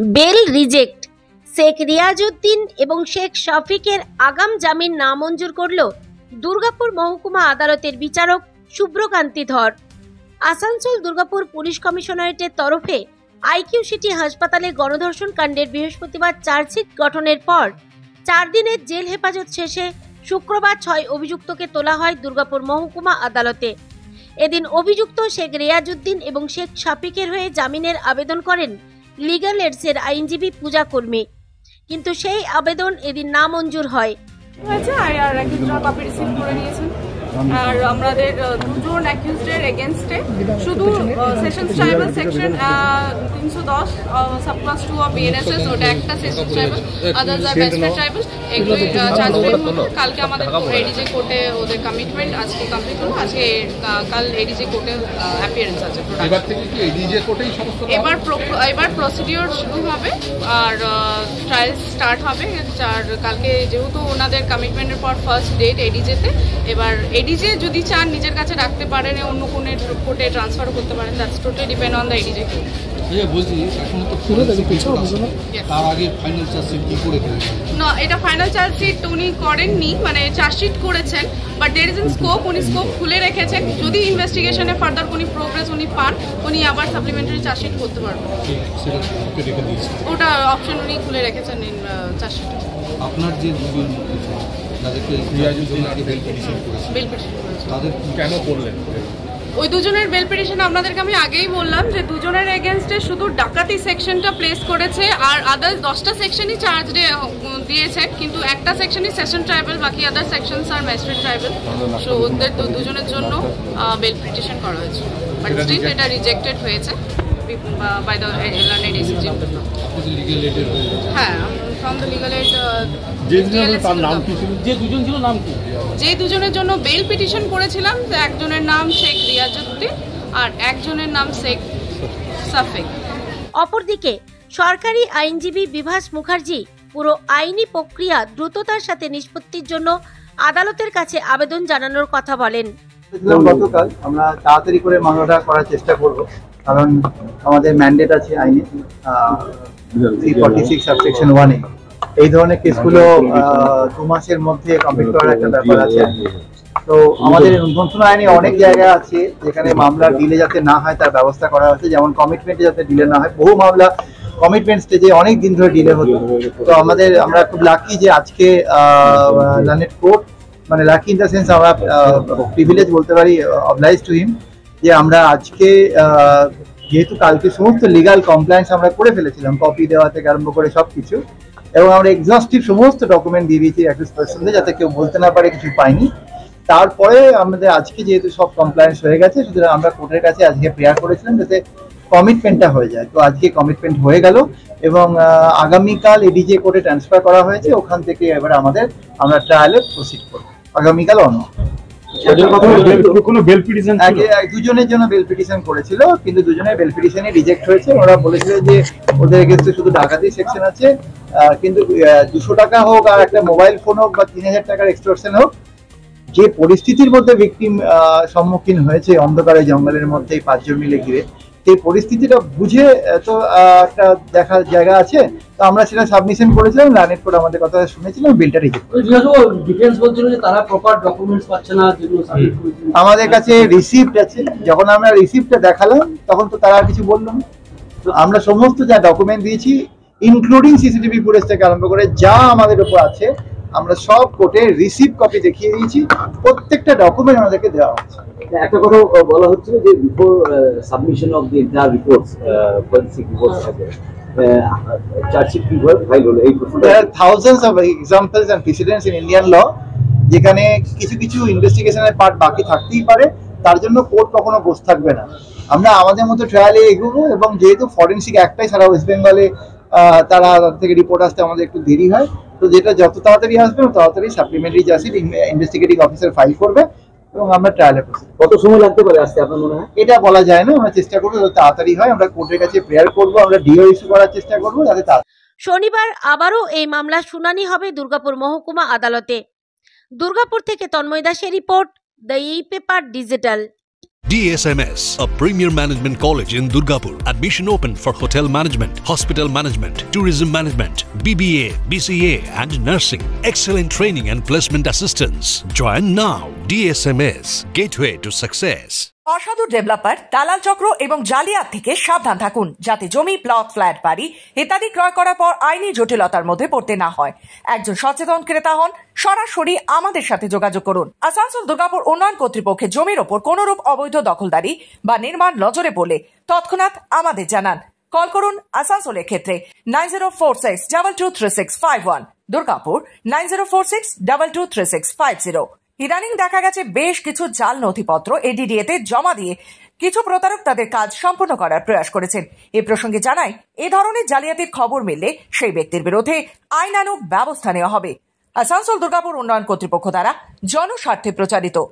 Bell reject. Sheikh Riazuddin এবং শেখ শফিকের আগাম জামিন নামঞ্জুর করল দুর্গাপুর মহকুমা আদালতের বিচারক শুভ্রকান্তি ধর। আসানসোল দুর্গাপুর পুলিশ কমিশনারেটের তরফে আইকিউ সিটি হাসপাতালে গণধর্ষণ কাণ্ডের বৃহস্পতিবার চার্জশিট গঠনের পর 4 দিনের জেল হেফাজত শেষে শুক্রবার 6 অভিযুক্তকে তোলা হয় দুর্গাপুর মহকুমা আদালতে। এদিন অভিযুক্ত শেখ রিয়াজউদ্দিন এবং শেখ শফিকের হয়ে জামিনের আবেদন করেন লিগ্যাল এডসের আইনজীবী পূজা কর্মী, কিন্তু সেই আবেদন এদিন নামঞ্জুর হয়। আর আমাদের দুজন অ্যাকিউজডের এগেইনস্টে শুধু sessions tribunal section 310 subclass 2 of BNSS, ওটা একটা সেশনস ট্রাইব্যুনাল, আদার্স আর ম্যাজিস্ট্রেট ট্রাইব্যুনাল, এগুলো চার্জ হলো। কালকে আমাদের এডিজে কোর্টে ওদের কমিটমেন্ট আজকে কমপ্লিট হলো। আজকে কাল এডিজে কোর্টে অ্যাপিয়ারেন্স আছে। এবার থেকে কি এডিজে কোর্টেই সমস্ত এবার প্রসিডিওর শুরু হবে আর ট্রায়াল স্টার্ট হবে। আর কালকে যেহেতু ওনাদের কমিটমেন্টের পর ফার্স্ট ডেট এডিজেতে, এবার এডিজে যদি চান নিজের কাছে রাখতে পারেন, অন্য কোনো কোর্টে ট্রান্সফার করতে পারেন, that's totally depend on the ADJ court. বলছি এখন তো তার আগে ফাইনাল চার্জশিট কি করে না, এটা ফাইনাল চার্জশিট উনি করেননি, মানে চার্জশিট করেছেন, but there is in scope, উনি স্কোপ খুলে রেখেছেন। যদি ইনভেস্টিগেশনে ফার্দার কোনো প্রোগ্রেস উনি পান, উনি আবার সাপ্লিমেন্টারি চার্জশিট করতে পারবেন। ওটা অপশন উনি খুলে রেখেছেন চার্জশিটে। আপনার যে দুজন তাদেরকে বেল পিটিশন তাদের কেন করলেন? ওই দুজনের বেল পিটিশন আপনাদেরকে আমি আগেই বললাম যে দুজনের এগেনস্টে শুধু ডাকাতি সেকশনটা প্লেস করেছে, আর আদার্স 10টা সেকশনই চার্জ দিয়েছেন, কিন্তু একটা সেকশনই সেশন ট্রাইব্যুনাল, বাকি আদার সেকশনস আর ম্যাজিস্ট্রেট ট্রাইব্যুনাল। সো ওদের দুজনের জন্য বেল পিটিশন করা হয়েছে, বাট স্টিল এটা রিজেক্টেড হয়েছে বাই দ্য লার্নেড এসিজি। হ্যাঁ, ফ্রম দ্য লিগ্যাল এড। যে দুজনের জন্য বেল পিটিশন করেছিলাম, একজনের নাম শেখ রিয়াজউদ্দিন আর একজনের নাম শেখ শফিক। অপরদিকে সরকারি আইনজীবী বিভাস মুখার্জি পুরো আইনি প্রক্রিয়া দ্রুততার সাথে নিষ্পত্তির জন্য আদালতের কাছে আবেদন জানানোর কথা বলেন। গতকাল আমরা তাড়াতাড়ি করে মামলাটা করার চেষ্টা করব, কারণ আমাদের ম্যান্ডেট আছে আইনে 346 সাবসেকশন 1 এই ধরনের কেসগুলো 2 মাসের মধ্যে কমপ্লিট করার একটা ব্যাপার আছে। তো আমাদের নতুন আইনে অনেক জায়গা আছে যেখানে মামলা ডিলে যাতে না হয় তার ব্যবস্থা করা হয়েছে, যেমন কমিটমেন্টে যাতে ডিলে না হয়। বহু মামলা কমিটমেন্ট স্টেজে অনেক দিন ধরে ডিলে হতো। তো আমরা খুব লাকি যে আজকে লার্নেড কোর্ট, মানে লাকি ইন দ্য সেন্স আমরা প্রিভিলেজ বলতে পারি, অবলাইজ টু হিম, যে আমরা আজকে যেহেতু কালকে সমস্ত লিগাল কমপ্লায়েন্স আমরা করে ফেলেছিলাম, কপি দেওয়া থেকে আরম্ভ করে সবকিছু, এবং আমরা এক্সস্টিভ সমস্ত ডকুমেন্ট দিয়ে দিয়েছি অ্যাকিউজড পারসনদের, যাতে কেউ বলতে না পারে কিছু পাইনি। তারপরে আমাদের আজকে যেহেতু সব কমপ্লায়েন্স হয়ে গেছে, সুতরাং আমরা কোর্টের কাছে আজকে প্রেয়ার করেছিলাম যাতে কমিটমেন্টটা হয়ে যায়। তো আজকে কমিটমেন্ট হয়ে গেল এবং আগামীকাল এডিজে কোর্টে ট্রান্সফার করা হয়েছে। ওখান থেকে এবার আমরা ট্রায়ালে প্রসিড করব আগামীকাল অন্য। দুজনের জন্য বেল পিটিশন করেছিল, কিন্তু দুজনের বেল পিটিশনই রিজেক্ট হয়েছে। ওরা বলেছিল যে ওদের এগেইনস্টে শুধু ডাকাতি সেকশন আছে, কিন্তু 200 টাকা হোক আর একটা মোবাইল ফোন হোক বা 3000 টাকার এক্সটর্শন হোক, যে পরিস্থিতির মধ্যে ভিকটিম সম্মুখীন হয়েছে অন্ধকারে জঙ্গলের মধ্যে 5 জন মিলে ঘিরে, সেই পরিস্থিতিটা বুঝে তো একটা দেখার জায়গা আছে। তো আমরা সেটা সাবমিশন করেছিলাম, লার্নেড কোর্ট আমাদের কথা শুনেছিলাম, বিলটা রিজেক্ট করেছিল। ডিফেন্স বলছিল যে তারা প্রপার ডকুমেন্টস পাচ্ছে না, যেগুলো সাবমিট করেছিল। আমাদের কাছে রিসিপ্ট আছে, যখন আমরা রিসিপ্টটা দেখালাম তখন তো তারা আর কিছু বললো না। আমরা সমস্ত যা ডকুমেন্ট দিয়েছি, ইনক্লুডিং সিসিটিভি ফুটেজ থেকে আরম্ভ করে যা আমাদের উপর আছে, আমরা সব কোর্টে রিসিপ্ট কপি দেখিয়ে দিয়েছি। প্রত্যেকটা ডকুমেন্ট আমাদেরকে দেওয়া হচ্ছে। একটা কথা বলা হচ্ছিল যে before submission of the entire reports, forensic reports, chargesheet কিভাবে ফাইল হলো, এই প্রশ্নটা। There are thousands of examples and precedents in Indian law, যেখানে কিছু কিছু ইনভেস্টিগেশনের পার্ট বাকি থাকতেই পারে, তার জন্য কোর্ট কখনো বসে থাকবে না। আমরা আমাদের মতো ট্রায়ালে এগোবো, এবং যেহেতু ফরেনসিক একটাই সারা ওয়েস্ট বেঙ্গলে, তার থেকে রিপোর্ট আসতে আমাদের একটু দেরি হয়। তো যেটা যত তাড়াতাড়ি আসবে তাড়াতাড়ি supplementary chargesheet investigating officer file করবে এবং আমরা ট্রায়ালে প্রসিড। কত সময় লাগতে পারে আসতে আপনার মনে হয়? এটা বলা যায় না, আমরা চেষ্টা করবো যত তাড়াতাড়ি হয়। আমরা কোর্টের কাছে প্রেয়ার করবো, আমরা ডিও ইস্যু করার চেষ্টা করবো যাতে শনিবার আবারও এই মামলার শুনানি হবে দুর্গাপুর মহকুমা আদালতে। দুর্গাপুর থেকে তন্ময় দাসের report, the e paper digital. DSMS, a premier management college in Durgapur. Admission open for hotel management, hospital management, tourism management, BBA, BCA and nursing. Excellent training and placement assistance. Join now. DSMS, gateway to success. অসাধু developer, দালাল চক্র এবং জালিয়াত থেকে সাবধান থাকুন, যাতে জমি, plot, flat, বাড়ি ইত্যাদি ক্রয় করার পর আইনি জটিলতার মধ্যে পড়তে না হয়। একজন সচেতন ক্রেতা হন, সরাসরি আমাদের সাথে যোগাযোগ করুন। আসানসোল দুর্গাপুর উন্নয়ন কর্তৃপক্ষের জমির ওপর কোনরূপ অবৈধ দখলদারি বা নির্মাণ নজরে পড়লে তৎক্ষণাৎ আমাদের জানান। কল করুন আসানসোলের ক্ষেত্রে 9046223651, দুর্গাপুর 9046223650। ইদানিং দেখা গেছে বেশ কিছু জাল নথিপত্র এডিডিএতে জমা দিয়ে কিছু প্রতারক তাদের কাজ সম্পূর্ণ করার প্রয়াস করেছেন। এ প্রসঙ্গে জানাই, এ ধরনের জালিয়াতির খবর মিললে সেই ব্যক্তির বিরুদ্ধে আইনানুগ ব্যবস্থা নেওয়া হবে। আসানসোল দুর্গাপুর উন্নয়ন কর্তৃপক্ষ দ্বারা জনস্বার্থে প্রচারিত।